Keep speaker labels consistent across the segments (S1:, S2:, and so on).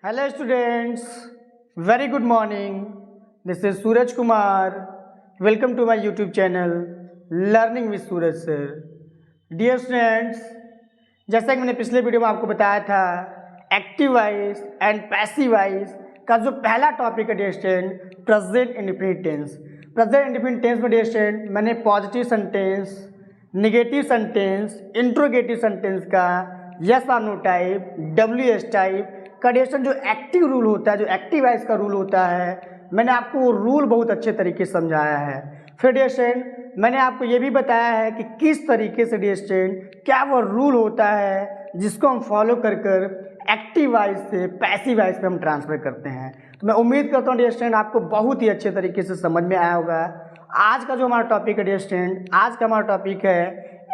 S1: Hello students, very good morning. This is Suraj Kumar. Welcome to my YouTube channel Learning with Suraj Sir. Dear students, जैसा कि मैंने पिछले video में आपको बताया था active voice and passive voice का जो पहला टॉपिक है dear student present indefinite tense. Present indefinite tense में डियर स्टूडेंट मैंने positive sentence, negative sentence, interrogative sentence का यस और नो टाइप, WS टाइप का डियर जो एक्टिव रूल होता है, जो एक्टिव वॉइस का रूल होता है, मैंने आपको वो रूल बहुत अच्छे तरीके से समझाया है। फिर डियर स्टूडेंट मैंने आपको ये भी बताया है कि किस तरीके से डियर स्टूडेंट क्या वो रूल होता है जिसको हम फॉलो कर एक्टिव वॉइस से पैसिव वॉइस पे हम ट्रांसफर करते हैं। तो मैं उम्मीद करता हूँ डियर स्टूडेंट आपको बहुत ही अच्छे तरीके से समझ में आया होगा। आज का जो हमारा टॉपिक है डियर स्टूडेंट, आज का हमारा टॉपिक है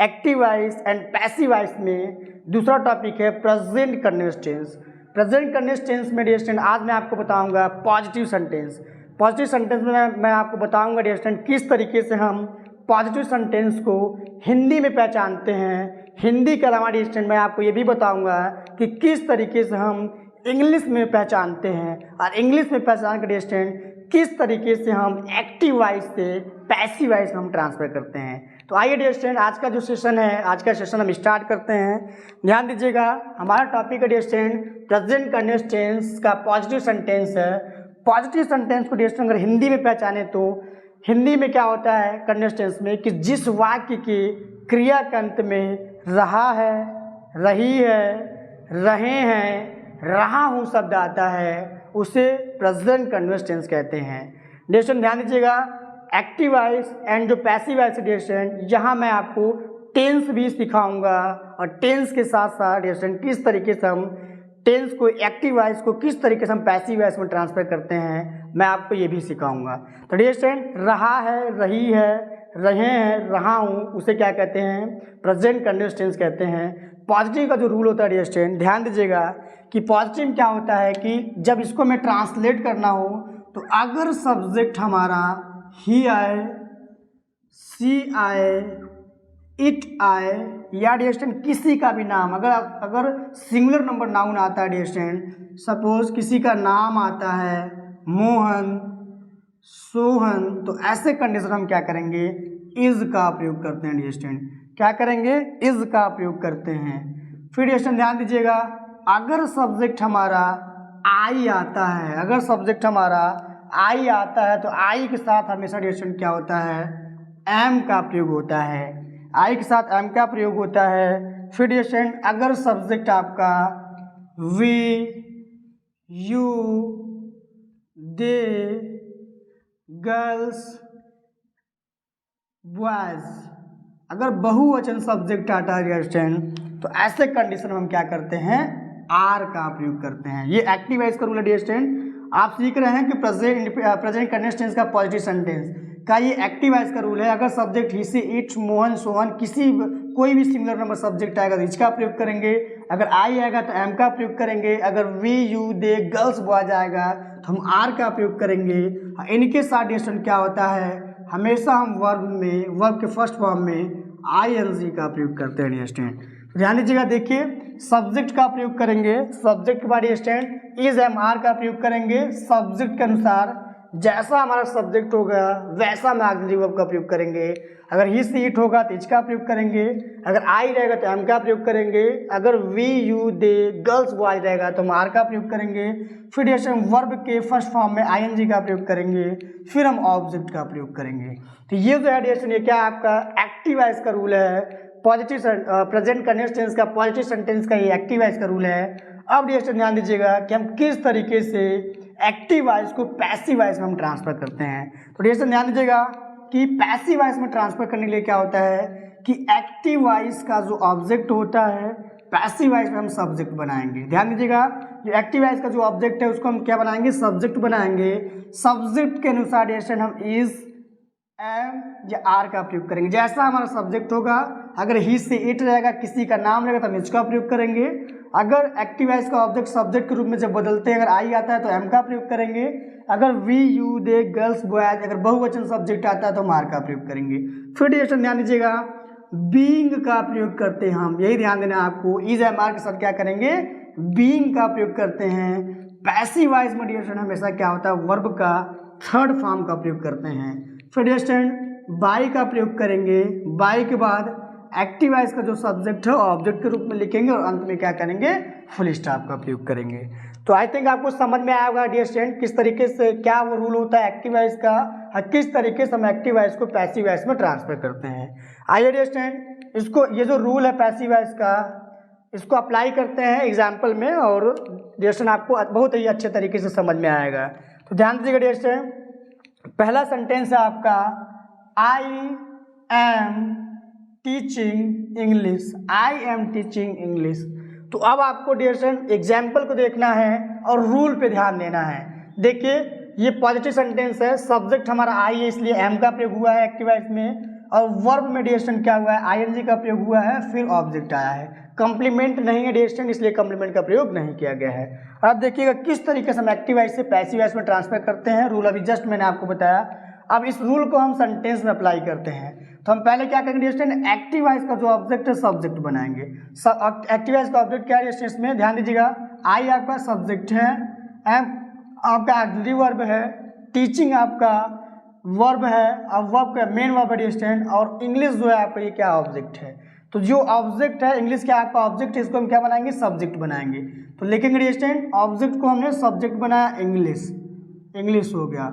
S1: active voice and passive voice में दूसरा टॉपिक है present continuous tense. Present continuous tense में डियर स्टूडेंट आज मैं आपको बताऊंगा पॉजिटिव सेंटेंस। पॉजिटिव सेंटेंस में मैं आपको बताऊंगा डियर स्टूडेंट किस तरीके से हम पॉजिटिव सेंटेंस को हिंदी में पहचानते हैं। हिंदी के अलावा डियर स्टूडेंट मैं आपको ये भी बताऊंगा कि किस तरीके से हम इंग्लिश में पहचानते हैं और इंग्लिश में पहचान कर डियर स्टूडेंट किस तरीके से हम एक्टिव वॉइस से पैसिव वॉइस में हम ट्रांसफर करते हैं। तो आइए डियर स्टूडेंट आज का जो सेशन है, आज का सेशन हम स्टार्ट करते हैं। ध्यान दीजिएगा, हमारा टॉपिक है dear student present continuous tense का पॉजिटिव सेंटेंस है। पॉजिटिव सेंटेंस को डियर स्टूडेंट अगर हिंदी में पहचाने तो हिंदी में क्या होता है कंटीन्यूअस टेंस में कि जिस वाक्य की क्रिया के अंत में रहा है, रही है, रहे हैं, रहा हूँ शब्द आता है उसे प्रेजेंट कंटीन्यूअस टेंस कहते हैं। डियर स्टूडेंट ध्यान दीजिएगा, एक्टिव वॉइस एंड जो पैसिव वॉइस है डियर स्टूडेंट यहाँ मैं आपको टेंस भी सिखाऊंगा और टेंस के साथ साथ डियर स्टूडेंट किस तरीके से हम टेंस को एक्टिव वॉइस को किस तरीके से हम पैसिव वॉइस में ट्रांसफर करते हैं मैं आपको ये भी सिखाऊंगा। तो डियर स्टूडेंट रहा है, रही है, रहे हैं, रहा हूँ उसे क्या कहते हैं प्रेजेंट कंटीन्यूअस टेंस कहते हैं। पॉजिटिव का जो रूल होता है डियर स्टूडेंट ध्यान दीजिएगा कि पॉजिटिव क्या होता है कि जब इसको मैं ट्रांसलेट करना हो तो अगर सब्जेक्ट हमारा ही आए, सी आए, इट आए या डियर स्टूडेंट किसी का भी नाम अगर सिंगुलर नंबर नाउन आता है डियर स्टूडेंट, सपोज किसी का नाम आता है मोहन, सोहन, तो ऐसे कंडीशन हम क्या करेंगे इज का प्रयोग करते हैं डियर स्टूडेंट। क्या करेंगे इज का प्रयोग करते हैं। फिर डियर स्टूडेंट ध्यान दीजिएगा अगर सब्जेक्ट हमारा आई आता है, अगर सब्जेक्ट हमारा आई आता है तो आई के साथ हमेशा डियर स्टूडेंट क्या होता है एम का प्रयोग होता है। आई के साथ एम का प्रयोग होता है। फिर डियर स्टूडेंट अगर सब्जेक्ट आपका we, you, they, girls, boys, अगर बहुवचन सब्जेक्ट आता है डियर स्टूडेंट तो ऐसे कंडीशन में हम क्या करते हैं आर का प्रयोग करते हैं। ये एक्टिव वॉइस का रूल है डियर स्टूडेंट। आप सीख रहे हैं कि प्रेजेंट कंटीन्यूअस टेंस का पॉजिटिव सेंटेंस का ये एक्टिव वॉइस का रूल है। अगर सब्जेक्ट ही से इट, मोहन, सोहन कोई भी सिंगुलर नंबर सब्जेक्ट आएगा तो इसका प्रयोग करेंगे। अगर आई आएगा तो एम का प्रयोग करेंगे। अगर we, you, they, girls, boys आएगा तो हम आर का प्रयोग करेंगे। इनके साथ डियर स्टूडेंट क्या होता है हमेशा हम वर्ब के फर्स्ट फॉर्म में ING का प्रयोग करते हैं डियर स्टूडेंट। ध्यान दीजिएगा, देखिए सब्जेक्ट का प्रयोग करेंगे, सब्जेक्ट के बाद स्टूडेंट इज एम आर का प्रयोग करेंगे। सब्जेक्ट के अनुसार जैसा हमारा सब्जेक्ट होगा वैसा हम ऑक्सिलरी वर्ब का प्रयोग करेंगे। अगर ही से इट होगा तो इसका प्रयोग करेंगे। अगर आई रहेगा तो एम का प्रयोग करेंगे। अगर we, you, they, girls, boys रहेगा तो हम आर का प्रयोग करेंगे। फिर जैसे हम वर्ब के फर्स्ट फॉर्म में ING का प्रयोग करेंगे। फिर हम ऑब्जेक्ट का प्रयोग करेंगे। तो ये जो है डियर ये क्या आपका एक्टिव वॉइस का रूल है। पॉजिटिव प्रेजेंट कंटीन्यूअस टेंस का पॉजिटिव सेंटेंस का ये एक्टिव वॉइस का रूल है। अब डियर ध्यान दीजिएगा कि हम किस तरीके से एक्टिव वॉइस को पैसिव वॉइस में हम ट्रांसफर करते हैं। तो डियर ध्यान दीजिएगा कि पैसिव वॉइस में ट्रांसफर करने के लिए क्या होता है कि एक्टिव वॉइस का जो ऑब्जेक्ट होता है पैसिव वॉइस में हम सब्जेक्ट बनाएंगे। ध्यान दीजिएगा जो एक्टिव वॉइस का जो ऑब्जेक्ट है उसको हम क्या बनाएंगे सब्जेक्ट बनाएंगे। सब्जेक्ट के अनुसार डियर हम इज, एम या आर का प्रयोग करेंगे। जैसा हमारा सब्जेक्ट होगा अगर ही से इट रहेगा, किसी का नाम रहेगा तो हम इसका प्रयोग करेंगे। अगर एक्टिव वॉइस का ऑब्जेक्ट सब्जेक्ट के रूप में जब बदलते हैं, अगर आई आता है तो एम का प्रयोग करेंगे। अगर we, you, they, girls, boys अगर बहुवचन सब्जेक्ट आता है तो हम आर का प्रयोग करेंगे। फिर डियर ध्यान दीजिएगा बीइंग का प्रयोग करते हैं हम, यही ध्यान देना आपको। इज एम आर के साथ क्या करेंगे बीइंग का प्रयोग करते हैं। पैसिव वॉइस में डियर स्टूडेंट हमेशा क्या होता है, वर्ब का थर्ड फॉर्म का प्रयोग करते हैं। फिर डियर स्टूडेंट बाई का प्रयोग करेंगे, बाई के बाद एक्टिव वॉइस का जो सब्जेक्ट है ऑब्जेक्ट के रूप में लिखेंगे और अंत में क्या करेंगे, फुल स्टॉप का प्रयोग करेंगे। तो आई थिंक आपको समझ में आया होगा डियर स्टूडेंट किस तरीके से क्या वो रूल होता है एक्टिव वॉइस का और किस तरीके से हम एक्टिव वॉइस को पैसिव वॉइस में ट्रांसफर करते हैं। आइए डियर स्टूडेंट इसको, ये जो रूल है पैसिव वॉइस का, इसको अप्लाई करते हैं एग्जाम्पल में और डियर स्टूडेंट आपको बहुत ही अच्छे तरीके से समझ में आएगा। तो ध्यान दीजिएगा डियर स्टूडेंट, पहला सेंटेंस है आपका I am teaching English, I am teaching English. तो अब आपको डियर स्टूडेंट एग्जाम्पल को देखना है और रूल पे ध्यान देना है। देखिए ये पॉजिटिव सेंटेंस है, सब्जेक्ट हमारा आई है इसलिए एम का प्रयोग हुआ है एक्टिव वॉइस में, और वर्ब में डियर स्टूडेंट क्या हुआ है, आईएनजी का प्रयोग हुआ है, फिर ऑब्जेक्ट आया है। कंप्लीमेंट नहीं है डियर स्टूडेंट इसलिए कंप्लीमेंट का प्रयोग नहीं किया गया है। अब देखिएगा किस तरीके से हम एक्टिव वॉइस से पैसिव वॉइस में ट्रांसफर करते हैं, रूल अभी जस्ट मैंने आपको बताया। अब इस रूल को हम सेंटेंस में अप्लाई करते हैं। तो हम पहले क्या करेंगे डियर स्टूडेंट, एक्टिव वॉइस का जो ऑब्जेक्ट है सब्जेक्ट बनाएंगे। एक्टिव वॉइस का ऑब्जेक्ट क्या है डियर स्टूडेंट, इसमें ध्यान दीजिएगा आई आपका सब्जेक्ट है, एम आपका ऑक्सिलरी वर्ब है, टीचिंग आपका वर्ब है, अब वर्ब का मेन वर्ब है डियर स्टूडेंट, और इंग्लिश जो है आपका ये क्या ऑब्जेक्ट है। तो जो ऑब्जेक्ट है इंग्लिश क्या आपका ऑब्जेक्ट है, इसको हम क्या बनाएंगे, सब्जेक्ट बनाएंगे। तो लिखेंगे डियर स्टूडेंट ऑब्जेक्ट को हमने सब्जेक्ट बनाया इंग्लिश, इंग्लिश हो गया।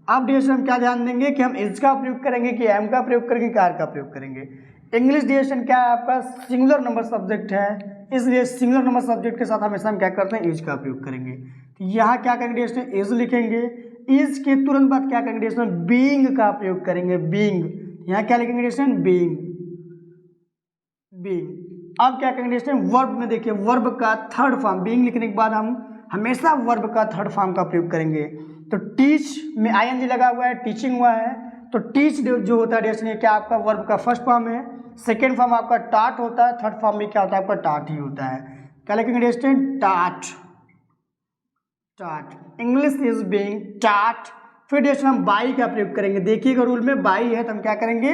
S1: अब डियर स्टूडेंट हम क्या ध्यान देंगे कि हम इज का प्रयोग करेंगे कि एम का प्रयोग करेंगे कि आर का प्रयोग करेंगे। इंग्लिश डियर स्टूडेंट क्या है आपका सिंगुलर नंबर सब्जेक्ट है, इसलिए सिंगुलर नंबर सब्जेक्ट के साथ हमेशा हम क्या करते हैं, इज का प्रयोग करेंगे। तो यहाँ क्या करेंगे डियर स्टूडेंट, इज लिखेंगे, इज के तुरंत बाद क्या करेंगे डियर स्टूडेंट, बीइंग का प्रयोग करेंगे, बीइंग। यहाँ क्या लिखेंगे डियर स्टूडेंट, बीइंग, बीइंग। अब क्या करेंगे डियर स्टूडेंट, वर्ब में देखिए वर्ब का थर्ड फॉर्म, बीइंग लिखने के बाद हम हमेशा वर्ब का थर्ड फॉर्म का प्रयोग करेंगे। तो टीच में आईएनजी लगा हुआ है, टीचिंग हुआ है, तो टीच जो होता है डियर स्टूडेंट क्या आपका वर्ब का फर्स्ट फॉर्म है, सेकेंड फॉर्म आपका टाट होता है, थर्ड फॉर्म में क्या होता है आपका टाट ही होता है। क्या लिखेंगे डियर स्टूडेंट, टाट, टाट, इंग्लिश इज बीइंग टाट। फिर डियर स्टूडेंट हम बाई का प्रयोग करेंगे, देखिएगा रूल में बाई है तो हम क्या करेंगे,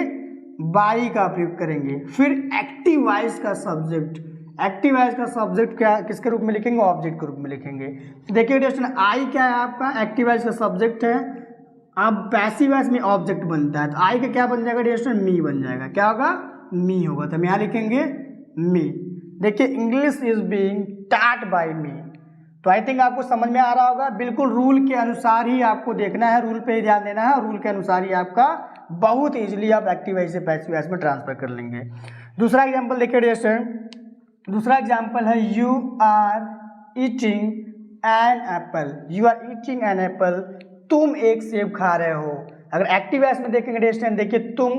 S1: बाई का प्रयोग करेंगे। फिर एक्टिव वॉइस का सब्जेक्ट, एक्टिव वॉइस का सब्जेक्ट क्या किसके रूप में लिखेंगे, ऑब्जेक्ट के रूप में लिखेंगे। देखिए डियर स्टूडेंट आई क्या है आपका एक्टिव वॉइस का सब्जेक्ट है, अब पैसिव वॉइस में ऑब्जेक्ट बनता है, तो आई का क्या बन जाएगा डियर स्टूडेंट, मी बन जाएगा। क्या होगा, मी होगा, तो हम यहाँ लिखेंगे मी। देखिए English is being taught by me. तो आई थिंक आपको समझ में आ रहा होगा, बिल्कुल रूल के अनुसार ही आपको देखना है, रूल पे ही ध्यान देना है, और रूल के अनुसार ही आपका बहुत इजीली आप एक्टिव वॉइस से पैसिव वॉइस में ट्रांसफर कर लेंगे। दूसरा एग्जाम्पल देखिए डियर स्टूडेंट, दूसरा एग्जाम्पल है you are eating an apple, you are eating an apple, तुम एक सेब खा रहे हो। अगर एक्टिव वॉइस में देखेंगे डियर स्टूडेंट, देखिए तुम,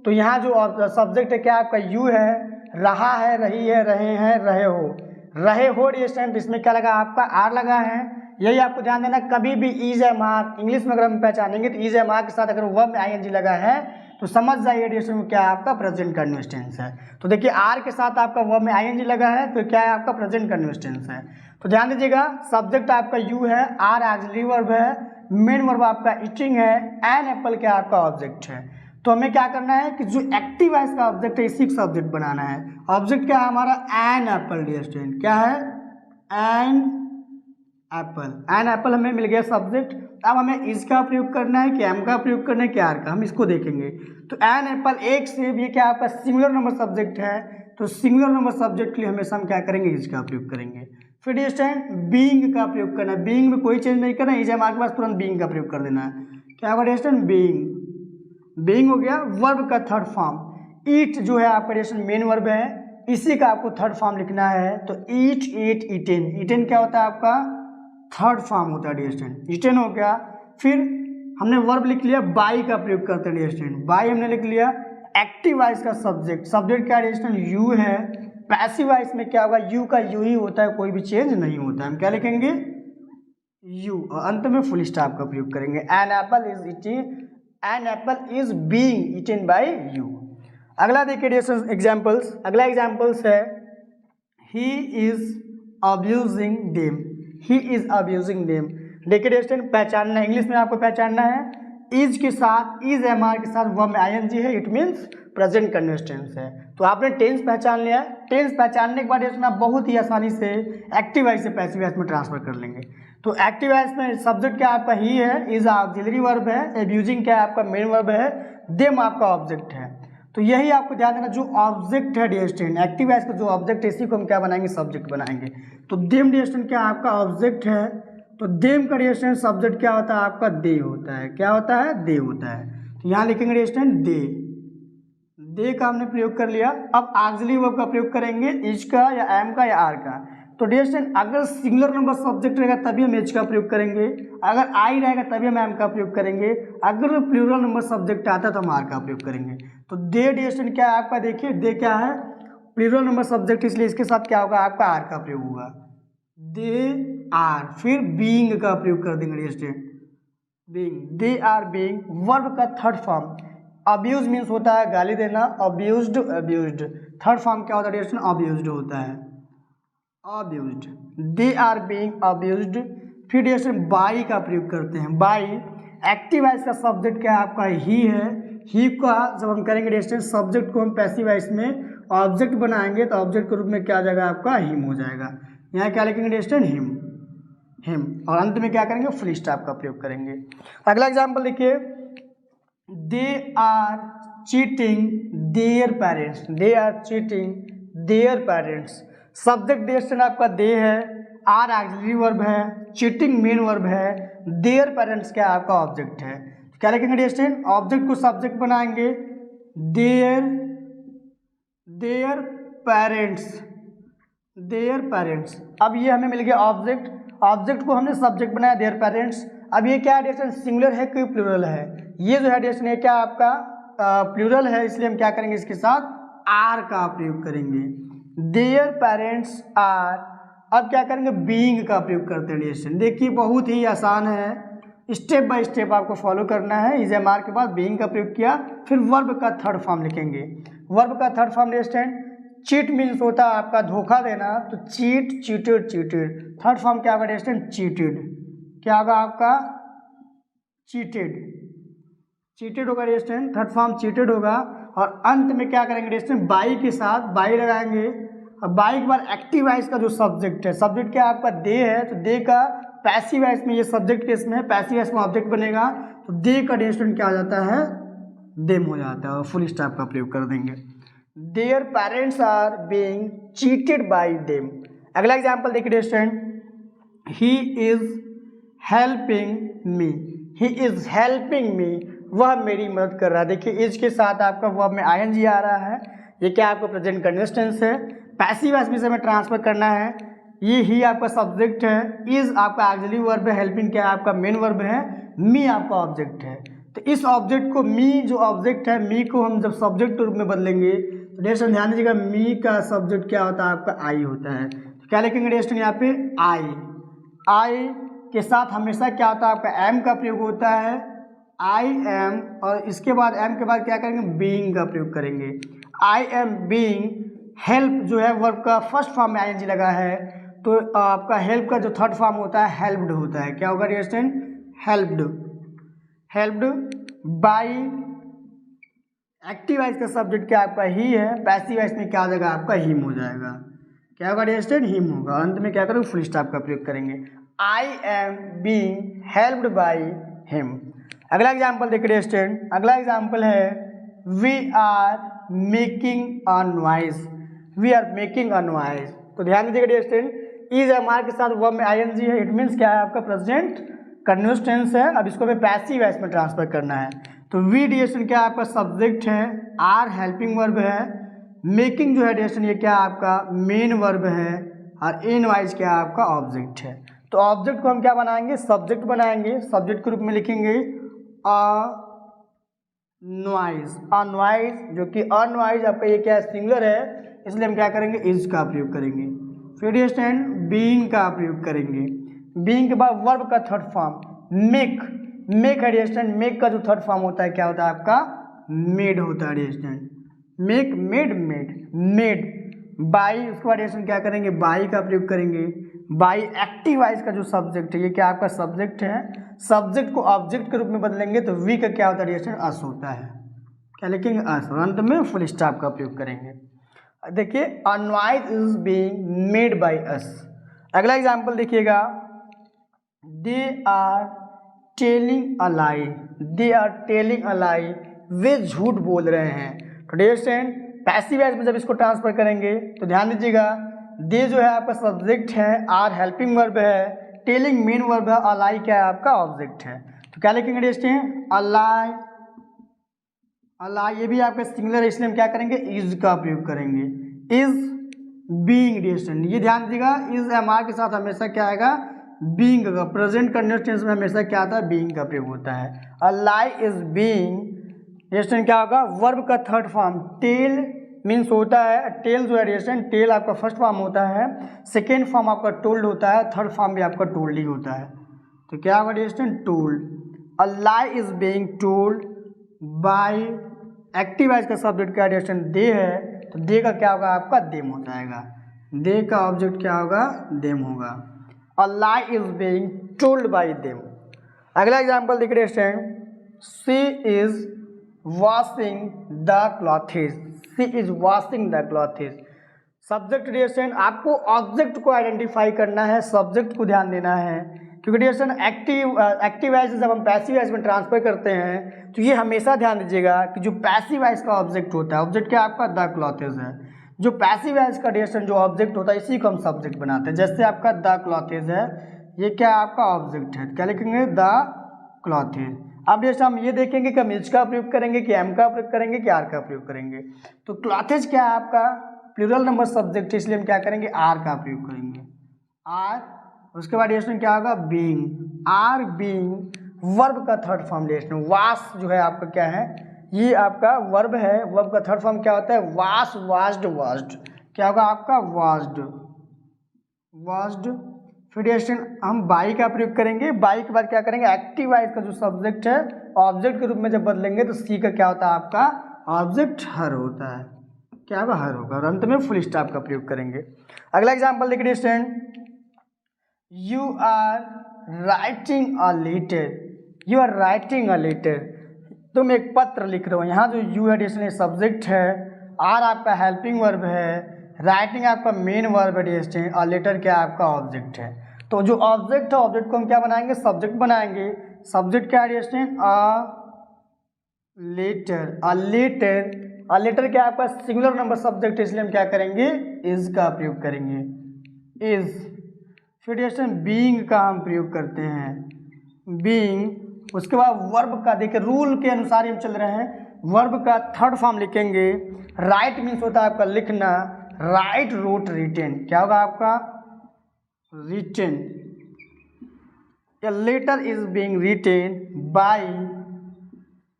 S1: तो यहाँ जो सब्जेक्ट है क्या आपका यू है, रहा है, रही है, रहे हैं, रहे हो, रहे हो डियर स्टूडेंट, इसमें क्या लगा आपका आर लगा है। यही आपको ध्यान देना, कभी भी इज एम आर इंग्लिश में अगर हम पहचानेंगे तो इज एम आर के साथ अगर वर्ब में आईएनजी लगा है तो समझ जाइए डियर स्टूडेंट क्या आपका प्रेजेंट कंटिन्यूअस टेंस है। तो देखिए आर के साथ आपका वर्ब में आईएनजी लगा है तो क्या है आपका प्रेजेंट कंटिन्यूअस टेंस है। तो ध्यान दीजिएगा सब्जेक्ट आपका यू है, आर ऑक्सिलरी वर्ब है, मेन वर्ब आपका ईटिंग है, एन एप्पल क्या आपका ऑब्जेक्ट है। तो हमें क्या करना है कि जो एक्टिव वॉइस का ऑब्जेक्ट है इसी का सब्जेक्ट बनाना है। ऑब्जेक्ट क्या है हमारा, एन एप्पल डियर स्टूडेंट, क्या है, एन एप्पल, एन एप्पल हमें मिल गया सब्जेक्ट। अब हमें इसका प्रयोग करना है कि एम का प्रयोग करना है कि आर का, हम इसको देखेंगे। तो एन एप्पल एक सेब, ये क्या आपका सिंगुलर नंबर सब्जेक्ट है, तो सिंगुलर नंबर सब्जेक्ट के लिए हमेशा हम क्या करेंगे, इसका प्रयोग करेंगे। फिर डियर स्टूडेंट बीइंग का प्रयोग करना है, बीइंग में कोई चेंज नहीं करना, इज एम आर के पास तुरंत बीइंग का प्रयोग कर देना है। क्या होगा डियर स्टूडेंट, बीइंग, बीइंग हो गया वर्ब का थर्ड फॉर्म। ईट जो है आपका डियर स्टूडेंट मेन वर्ब है, इसी का आपको थर्ड फॉर्म लिखना है। तो ईट, ईट, ईटेन, ईटेन क्या होता है आपका थर्ड फॉर्म होता है डियर स्टूडेंट, ईटेन हो गया। फिर हमने वर्ब लिख लिया, बाई का प्रयोग करते हैं डियर स्टूडेंट, बाई हमने लिख लिया। एक्टिव वॉइस का सब्जेक्ट, सब्जेक्ट क्या डियर स्टूडेंट, यू है। पैसिव वॉइस में क्या होगा, यू का यू ही होता है, कोई भी चेंज नहीं होता है। हम क्या लिखेंगे, यू, और अंत में फुल स्टॉप का प्रयोग करेंगे। An apple is eating, an apple is being eaten by you. अगला देखिए डियर एग्जाम्पल्स, अगला एग्जाम्पल्स है he is abusing them, he is abusing them. देखिए डियर स्टूडेंट पहचानना, इंग्लिश में आपको पहचानना है, इज के साथ, इज एम आर के साथ वर्ब में आईएनजी है, it means present continuous tense है। तो आपने टेंस पहचान लिया है। टेंस पहचानने के बाद इसमें आप बहुत ही आसानी से एक्टिव वॉइस से पैसिव वॉइस में ट्रांसफर कर लेंगे। तो एक्टिव वॉइस में सब्जेक्ट क्या आपका ही है, इज ऑक्सिलरी वर्ब है, एब्यूजिंग क्या आपका मेन वर्ब है, देम आपका ऑब्जेक्ट है। तो यही आपको ध्यान देना, जो ऑब्जेक्ट है डियर स्टूडेंट, एक्टिव वॉइस का जो ऑब्जेक्ट है इसी को हम क्या बनाएंगे, सब्जेक्ट बनाएंगे। तो देम डियर स्टूडेंट क्या आपका ऑब्जेक्ट है, तो देम का डियर स्टूडेंट सब्जेक्ट क्या होता है आपका, दे होता है। क्या होता है, दे होता है। तो यहाँ लिखेंगे डियर स्टूडेंट दे का हमने प्रयोग कर लिया। अब ऑक्सिलरी वर्ब का प्रयोग करेंगे, इज का या एम का या आर का। तो डियर स्टूडेंट अगर सिंगुलर नंबर सब्जेक्ट रहेगा तभी हम एच का प्रयोग करेंगे, अगर आई रहेगा तभी हम एम का प्रयोग करेंगे, अगर प्लूरल नंबर सब्जेक्ट आता है तो हम आर का प्रयोग करेंगे। तो दे डियर स्टूडेंट क्या है आपका, देखिए दे क्या है, प्लूरल नंबर सब्जेक्ट, इसलिए इसके साथ क्या होगा आपका आर का प्रयोग होगा, दे आर। फिर बीइंग का प्रयोग कर देंगे dear student, being, they are being. Verb का थर्ड फॉर्म अब्यूज मीन्स होता है गाली देना, अब्यूज्ड अब्यूज्ड। थर्ड फॉर्म क्या होता है डियर स्टूडेंट, अब्यूज्ड होता है, abused. They are being abused. फिर डियर स्टूडेंट बाई का प्रयोग करते हैं। बाई एक्टिव वॉइस का सब्जेक्ट क्या आपका ही है। ही का जब हम करेंगे डियर स्टूडेंट सब्जेक्ट को हम पैसिव वॉइस में ऑब्जेक्ट बनाएंगे तो ऑब्जेक्ट के रूप में क्या आ जाएगा आपका, हिम हो जाएगा। यहाँ क्या लिखेंगे डियर स्टूडेंट, हिम। और अंत में क्या करेंगे, फुल स्टॉप का प्रयोग करेंगे। अगला एग्जाम्पल देखिए, they are cheating their parents, they are cheating their parents. Subject dear student आपका दे है, आर ऑक्सिलरी वर्ब है, चीटिंग मेन वर्ब है, देयर पेरेंट्स क्या आपका ऑब्जेक्ट है। क्या लिखेंगे डियर स्टूडेंट, ऑब्जेक्ट को सब्जेक्ट बनाएंगे, देयर पेरेंट्स। अब ये हमें मिल गया ऑब्जेक्ट, ऑब्जेक्ट को हमने सब्जेक्ट बनाया देयर पेरेंट्स। अब ये क्या है डियर स्टूडेंट, सिंगुलर है कि प्लूरल है, ये जो है डियर स्टूडेंट ये क्या आपका प्लूरल है, इसलिए हम क्या करेंगे, इसके साथ आर का प्रयोग करेंगे, देयर पेरेंट्स आर। अब क्या करेंगे, बीइंग का प्रयोग करते हैं डियर स्टूडेंट। देखिए बहुत ही आसान है, स्टेप बाय स्टेप आपको फॉलो करना है। इज एम आर के बाद बीइंग का प्रयोग किया, फिर वर्ब का थर्ड फॉर्म लिखेंगे। वर्ब का third form dear student, cheat means होता है आपका धोखा देना, तो चीट, चीटेड। थर्ड फॉर्म क्या होगा डियर स्टूडेंट, चीटेड। क्या होगा आपका, चीटेड होगा dear student, third form cheated होगा। और अंत में क्या करेंगे डियर स्टूडेंट, बाई के साथ बाई लगाएंगे। अब बाई के बाद एक्टिव वॉइस का जो सब्जेक्ट है, सब्जेक्ट क्या आपका दे है, तो दे का पैसिव वॉइस में, ये सब्जेक्ट केस में है, पैसिव वॉइस में ऑब्जेक्ट बनेगा, तो दे का डियर स्टूडेंट क्या हो जाता है, देम हो जाता है, और फुल स्टॉप का प्रयोग कर देंगे। Their parents are being cheated by them. अगला एग्जाम्पल देखिए dear student, he is helping me, वह मेरी मदद कर रहा है। देखिए इज के साथ आपका वर्ब में आईएनजी आ रहा है, ये क्या आपका प्रेजेंट कंटिन्यूअस टेंस है। पैसिव वॉइस में से हमें ट्रांसफर करना है, ये ही आपका सब्जेक्ट है, इज आपका ऑक्सिलरी वर्ब है, हेल्पिंग क्या आपका मेन वर्ब है, मी आपका ऑब्जेक्ट है। तो इस ऑब्जेक्ट को, मी जो ऑब्जेक्ट है, मी को हम जब सब्जेक्ट के रूप में बदलेंगे तो डियर स्टूडेंट ध्यान दीजिएगा, मी का सब्जेक्ट क्या होता है आपका, आई होता है। तो क्या लिखेंगे डियर स्टूडेंट यहाँ पे, आई के साथ हमेशा क्या होता है आपका, एम का प्रयोग होता है, आई एम। और इसके बाद एम के बाद क्या करेंगे, बीइंग का प्रयोग करेंगे, आई एम बीइंग। हेल्प जो है वर्ब का फर्स्ट फॉर्म में आईएनजी लगा है, तो आपका हेल्प का जो थर्ड फॉर्म होता है हेल्प्ड होता है। क्या होगा dear student, helped by. Active voice का सब्जेक्ट क्या आपका ही है, पैसिव वॉइस में क्या आ जाएगा आपका, हिम हो जाएगा। क्या होगा डियर स्टूडेंट, हिम होगा। अंत में क्या करेंगे, फुल स्टॉप का प्रयोग करेंगे, I am being helped by him. अगला एग्जाम्पल देखिए डियर स्टूडेंट, अगला एग्जाम्पल है, we are making a noise. तो ध्यान दीजिएगा dear student, is am are के साथ वर्ब में आईएनजी है, इट मीन्स क्या है आपका प्रेजेंट कंटिन्यूअस टेंस है। अब इसको हमें पैसिव वॉइस में ट्रांसफर करना है। तो वी डियर स्टूडेंट क्या आपका सब्जेक्ट है, आर हेल्पिंग वर्ब है, मेकिंग जो है डियर स्टूडेंट ये क्या आपका मेन वर्ब है, और इन वाइज क्या आपका ऑब्जेक्ट है। तो ऑब्जेक्ट को हम क्या बनाएंगे, सब्जेक्ट बनाएंगे, सब्जेक्ट के रूप में लिखेंगे अनवाइज, जो कि अनवाइज आपका ये क्या है, सिंगुलर है, इसलिए हम क्या करेंगे, इज का प्रयोग करेंगे। फिर डियर स्टूडेंट बीइंग का प्रयोग करेंगे। बीइंग के बाद वर्ब का थर्ड फॉर्म मेक है डियर स्टूडेंट, मेक का जो थर्ड फॉर्म होता है क्या होता है आपका, मेड होता है dear student, make made. By, उसके बाद डियर स्टूडेंट क्या करेंगे, बाई का प्रयोग करेंगे। बाई एक्टिव वॉइस का जो सब्जेक्ट है, ये क्या आपका सब्जेक्ट है, सब्जेक्ट को ऑब्जेक्ट के रूप में बदलेंगे तो वी का क्या होता है डियर स्टूडेंट, अस होता है। क्या लिखेंगे? अस। अंत में फुल स्टॉप का प्रयोग करेंगे। देखिए a noise is being made by us. अगला एग्जाम्पल देखिएगा, they are telling a lie, they are telling a lie, वे झूठ बोल रहे हैं। तो डियर स्टूडेंट पैसिव वॉइस में जब इसको ट्रांसफर करेंगे तो ध्यान दीजिएगा, दे जो है आपका सब्जेक्ट है, आर हेल्पिंग वर्ब है, टेलिंग मेन वर्ब है, अ लाई क्या है आपका ऑब्जेक्ट है। तो क्या लिखेंगे डियर स्टूडेंट? अ लाई, अ लाई ये भी आपका सिंगुलर है, इसलिए हम क्या करेंगे? इज का प्रयोग करेंगे। इज बीइंग डियर स्टूडेंट, ये ध्यान दीजिएगा, इज एम आर के साथ हमेशा क्या आएगा? बीइंग का। प्रेजेंट कंटिन्यूअस टेंस में हमेशा क्या आता है? बीइंग का प्रयोग होता है। A lie is being, dear student क्या होगा? वर्ब का थर्ड फॉर्म टेल मीन्स होता है, टेल जो है डियर स्टूडेंट, टेल आपका फर्स्ट फॉर्म होता है, सेकेंड फॉर्म आपका टोल्ड होता है, थर्ड फॉर्म भी आपका टोल्ड ही होता है। तो क्या होगा dear student? Told. A lie is being told by, active एज का सब्जेक्ट क्या डियर स्टूडेंट? दे है, तो दे का क्या होगा आपका? देम हो जाएगा। दे का ऑब्जेक्ट क्या होगा? देम होगा। A lie is being told by them. अगला एग्जांपल देखिए dear student, she is washing the clothes, she is washing the clothes. Subject dear student आपको ऑब्जेक्ट को आइडेंटिफाई करना है, सब्जेक्ट को ध्यान देना है, क्योंकि डियर स्टूडेंट एक्टिव वॉइस जब हम पैसिव वॉइस में ट्रांसफर करते हैं तो ये हमेशा ध्यान दीजिएगा कि जो पैसिव वॉइस का ऑब्जेक्ट होता है, ऑब्जेक्ट क्या आपका? द क्लॉथेज है। जो पैसिव वॉइस का डियर स्टूडेंट जो ऑब्जेक्ट होता है इसी को हम सब्जेक्ट बनाते हैं। जैसे आपका द क्लॉथेज है, ये क्या आपका ऑब्जेक्ट है, क्या लिखेंगे? The clothes. अब जैसे हम ये देखेंगे कि हम इज का प्रयोग करेंगे कि एम का प्रयोग करेंगे कि आर का प्रयोग करेंगे। तो क्लॉथेज क्या है आपका? प्लूरल नंबर सब्जेक्ट है, इसलिए हम क्या करेंगे? आर का प्रयोग करेंगे। आर, उसके बाद डियर स्टूडेंट क्या होगा? बीइंग। आर बीइंग वर्ब का third form dear student, wash जो है आपका क्या है? ये आपका वर्ब है, वर्ब का थर्ड फॉर्म क्या होता है? Wash, washed, washed. क्या होगा आपका? Washed, washed. फिर डियर स्टूडेंट हम बाई का प्रयोग करेंगे। बाई के बाद क्या करेंगे? एक्टिव वॉइस का जो सब्जेक्ट है ऑब्जेक्ट के रूप में जब बदलेंगे तो सी का क्या होता है आपका? ऑब्जेक्ट हर होता है। क्या होगा? हर होगा। और अंत में फुल स्टॉप का प्रयोग करेंगे। अगला एग्जांपल देखिए dear student, you are writing a letter, you are writing a letter, तुम एक पत्र लिख रहे हो। यहाँ जो यू है डियर स्टूडेंट सब्जेक्ट है, आर आपका हेल्पिंग वर्ब है, राइटिंग आपका मेन वर्ब है डियर स्टूडेंट, और लेटर क्या आपका? ऑब्जेक्ट है। तो जो ऑब्जेक्ट है ऑब्जेक्ट को हम क्या बनाएंगे? सब्जेक्ट बनाएंगे। सब्जेक्ट क्या है dear student? A letter, a letter. A letter क्या आपका? सिंगुलर नंबर सब्जेक्ट है, इसलिए हम क्या करेंगे? इज का प्रयोग करेंगे। इज। फिर डियर स्टूडेंट बीइंग का हम प्रयोग करते हैं, बीइंग। उसके बाद वर्ब का देखिए रूल के अनुसार हम चल रहे हैं, वर्ब का थर्ड फॉर्म लिखेंगे। राइट मीन्स होता है आपका लिखना, राइट, रोट, रिटेन। क्या होगा आपका? Written. A letter is being written by,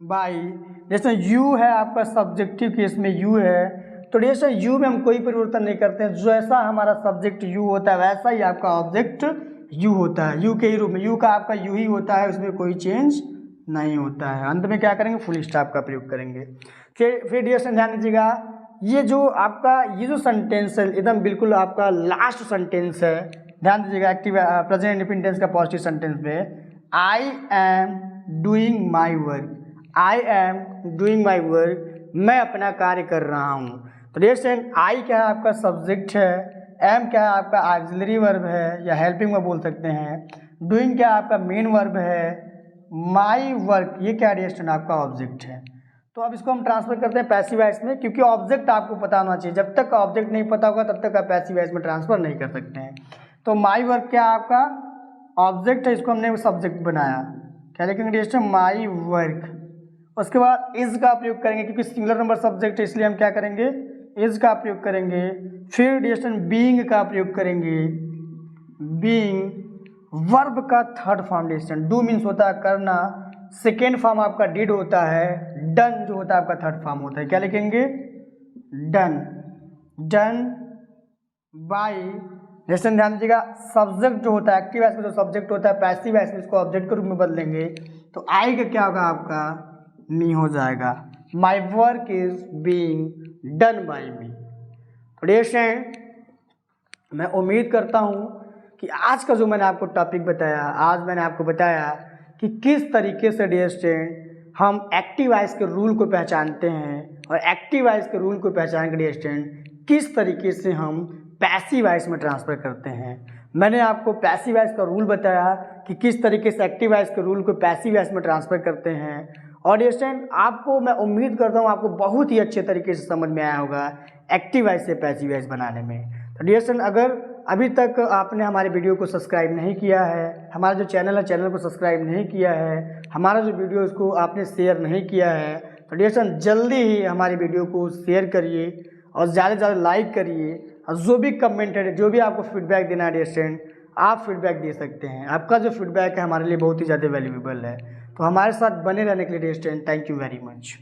S1: by. जैसे यू है आपका सब्जेक्टिव केस में यू है, तो जैसे यू में हम कोई परिवर्तन नहीं करते हैं, जैसा हमारा सब्जेक्ट यू होता है वैसा ही आपका ऑब्जेक्ट यू होता है। यू के ही रूप में यू का आपका यू ही होता है, उसमें कोई चेंज नहीं होता है। अंत में क्या करेंगे? फुल स्टॉप का प्रयोग करेंगे। फिर डियर स्टूडेंट ध्यान दीजिएगा, ये जो आपका ये जो सेंटेंस है एकदम बिल्कुल आपका लास्ट सेंटेंस है, ध्यान दीजिएगा। एक्टिव प्रेजेंट इंडेफिनिट टेंस का पॉजिटिव सेंटेंस में I am doing my work, I am doing my work, मैं अपना कार्य कर रहा हूँ। तो डियर स्टूडेंट आई क्या है आपका? सब्जेक्ट है, एम क्या है आपका? ऑक्सिलरी वर्ब है या हेल्पिंग वर्ब बोल सकते हैं, डूइंग क्या आपका? मेन वर्ब है, माई वर्क ये क्या डियर स्टूडेंट? आपका ऑब्जेक्ट है। तो अब इसको हम ट्रांसफर करते हैं पैसिव वॉइस में, क्योंकि ऑब्जेक्ट आपको पता होना चाहिए। जब तक ऑब्जेक्ट नहीं पता होगा तब तक आप पैसिव वॉइस में ट्रांसफर नहीं कर सकते हैं। तो माई वर्क क्या आपका? ऑब्जेक्ट है, इसको हमने सब्जेक्ट बनाया। क्या लिखेंगे डियर स्टूडेंट? My work. उसके बाद इज का प्रयोग करेंगे, क्योंकि सिंगुलर नंबर सब्जेक्ट है इसलिए हम क्या करेंगे? इज का प्रयोग करेंगे। फिर डियर स्टूडेंट बीइंग का प्रयोग करेंगे, बीइंग। वर्ब का third form dear student, do means होता है करना, सेकेंड फॉर्म आपका डिड होता है, डन जो होता है आपका थर्ड फॉर्म होता है। क्या लिखेंगे? Done, done by. जैसे ध्यान दीजिएगा सब्जेक्ट जो होता है एक्टिव वॉइस में जो सब्जेक्ट होता है पैसिव वॉइस में इसको ऑब्जेक्ट के रूप में बदलेंगे, तो आई का क्या होगा आपका? मी हो जाएगा। My work is being done by me. तो डियर स्टूडेंट मैं उम्मीद करता हूँ कि आज का जो मैंने आपको टॉपिक बताया, आज मैंने आपको बताया कि किस तरीके से डियर स्टूडेंट हम एक्टिव वॉइस के रूल को पहचानते हैं और एक्टिव वॉइस के रूल को पहचान कर डियर स्टूडेंट किस तरीके से हम पैसिव वॉइस में ट्रांसफ़र करते हैं। मैंने आपको पैसिव वॉइस का रूल बताया कि किस तरीके से एक्टिव वॉइस के रूल को पैसिव वॉइस में ट्रांसफ़र करते हैं और डियर स्टूडेंट आपको मैं उम्मीद करता हूँ आपको बहुत ही अच्छे तरीके से समझ में आया होगा एक्टिव वॉइस से पैसिव वॉइस बनाने में। तो डियर स्टूडेंट अगर अभी तक आपने हमारे वीडियो को सब्सक्राइब नहीं किया है, हमारा जो चैनल है चैनल को सब्सक्राइब नहीं किया है, हमारा जो वीडियो उसको आपने शेयर नहीं किया है, तो डियर स्टूडेंट जल्दी ही हमारे वीडियो को शेयर करिए और ज़्यादा से ज़्यादा लाइक करिए और जो भी कमेंट है, जो भी आपको फीडबैक देना है डियर स्टूडेंट आप फीडबैक दे सकते हैं। आपका जो फीडबैक है हमारे लिए बहुत ही ज़्यादा वैल्यूएबल है। तो हमारे साथ बने रहने के लिए dear student thank you very much.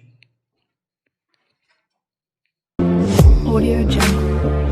S2: Audio Jungle.